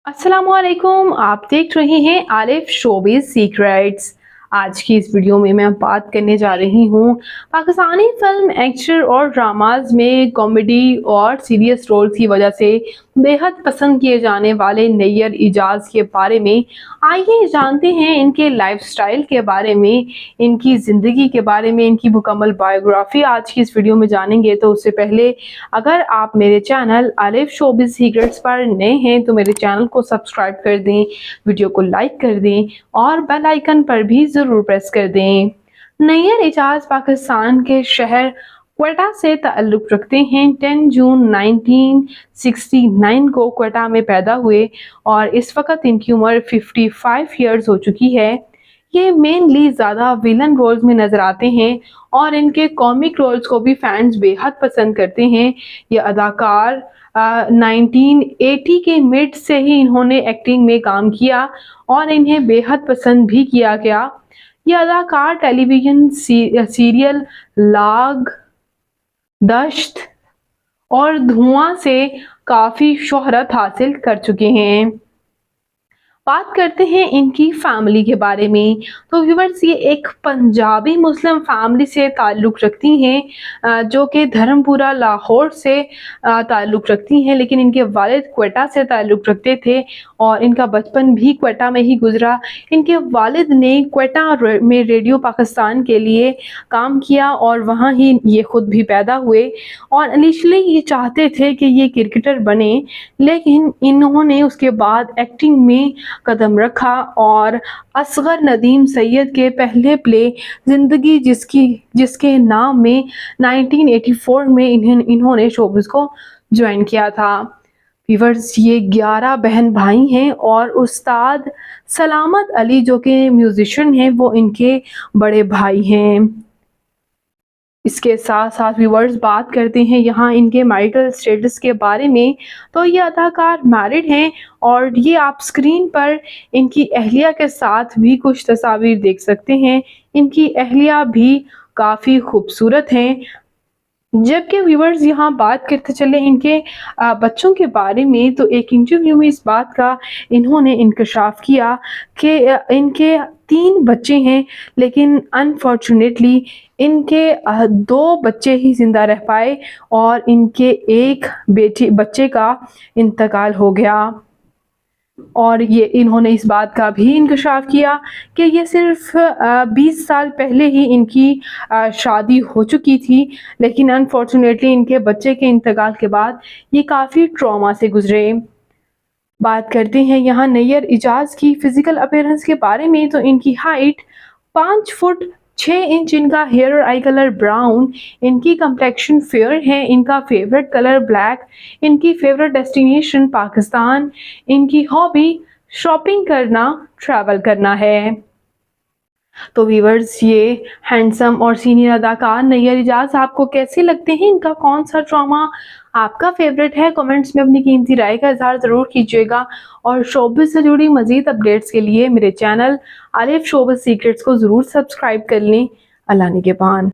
अस्सलामुअलैकुम, आप देख रहे हैं आलिफ शोबिज़ सीक्रेट्स। आज की इस वीडियो में मैं बात करने जा रही हूँ पाकिस्तानी फिल्म, एक्टर और ड्रामाज में कॉमेडी और सीरियस रोल की वजह से बेहद पसंद किए जाने वाले नैयर इजाज के बारे में। आइए जानते हैं इनके लाइफस्टाइल के बारे में, इनकी ज़िंदगी के बारे में, इनकी मुकम्मल बायोग्राफी आज की इस वीडियो में जानेंगे। तो उससे पहले अगर आप मेरे चैनल आलिफ शोबिज़ सीक्रेट्स पर नए हैं तो मेरे चैनल को सब्सक्राइब कर दें, वीडियो को लाइक कर दें और बेल आइकन पर भी ज़रूर प्रेस कर दें। नैयर इजाज पाकिस्तान के शहर क्वेटा से ताल्लुक़ रखते हैं। 10 जून 1969 को क्वेटा में पैदा हुए और इस वक्त इनकी उम्र 55 ईयर्स हो चुकी है। ये मेनली ज़्यादा विलन रोल्स में नज़र आते हैं और इनके कॉमिक रोल्स को भी फैंस बेहद पसंद करते हैं। ये अदाकार 1980 के मिड से ही इन्होंने एक्टिंग में काम किया और इन्हें बेहद पसंद भी किया गया। ये अदाकार टेलीविज़न सीरियल लाग, दश्त और धुआं से काफ़ी शोहरत हासिल कर चुके हैं। बात करते हैं इनकी फैमिली के बारे में। तो व्यूअर्स, ये एक पंजाबी मुस्लिम फैमिली से ताल्लुक़ रखती हैं जो कि धर्मपुरा लाहौर से ताल्लुक़ रखती हैं, लेकिन इनके वालिद क्वेटा से ताल्लुक़ रखते थे और इनका बचपन भी क्वेटा में ही गुजरा। इनके वालिद ने क्वेटा में रेडियो पाकिस्तान के लिए काम किया और वहाँ ही ये ख़ुद भी पैदा हुए और इनिशियली ये चाहते थे कि ये क्रिकेटर बने, लेकिन इन्होंने उसके बाद एक्टिंग में कदम रखा और असगर नदीम सैयद के पहले प्ले ज़िंदगी जिसके नाम में 1984 में इन्होंने शोबिज़ को ज्वाइन किया था। व्यूअर्स, ये 11 बहन भाई हैं और उस्ताद सलामत अली जो कि म्यूज़िशियन हैं वो इनके बड़े भाई हैं। इसके साथ साथ व्यूअर्स बात करते हैं यहाँ इनके मैरिटल स्टेटस के बारे में। तो ये अदाकार मैरिड हैं और ये आप स्क्रीन पर इनकी अहलिया के साथ भी कुछ तस्वीर देख सकते हैं। इनकी अहलिया भी काफ़ी खूबसूरत हैं। जबकि व्यूअर्स यहाँ बात करते चले इनके बच्चों के बारे में, तो एक इंटरव्यू में इस बात का इन्होंने इंकशाफ किया कि इनके 3 बच्चे हैं, लेकिन अनफॉर्चुनेटली इनके 2 बच्चे ही ज़िंदा रह पाए और इनके एक बच्चे का इंतकाल हो गया। और ये इन्होंने इस बात का भी इंकशाफ किया कि ये सिर्फ 20 साल पहले ही इनकी शादी हो चुकी थी, लेकिन अनफॉर्चुनेटली इनके बच्चे के इंतकाल के बाद ये काफ़ी ट्रॉमा से गुजरे। बात करते हैं यहाँ नैयर इजाज की फ़िज़िकल अपीयरेंस के बारे में। तो इनकी हाइट 5 फुट 6 इंच, इनका हेयर और आई कलर ब्राउन, इनकी कम्प्लेक्शन फेयर है, इनका फेवरेट कलर ब्लैक, इनकी फेवरेट डेस्टिनेशन पाकिस्तान, इनकी हॉबी शॉपिंग करना, ट्रैवल करना है। तो व्यूअर्स, ये हैंडसम और सीनियर अदाकार नैयर इजाज आपको कैसे लगते हैं? इनका कौन सा ड्रामा आपका फेवरेट है? कमेंट्स में अपनी कीमती राय का इजहार ज़रूर कीजिएगा और शोबिज़ से जुड़ी मज़ीद अपडेट्स के लिए मेरे चैनल आलिफ शोबिज़ सीक्रेट्स को ज़रूर सब्सक्राइब कर लें। अल्लाह निगहबान।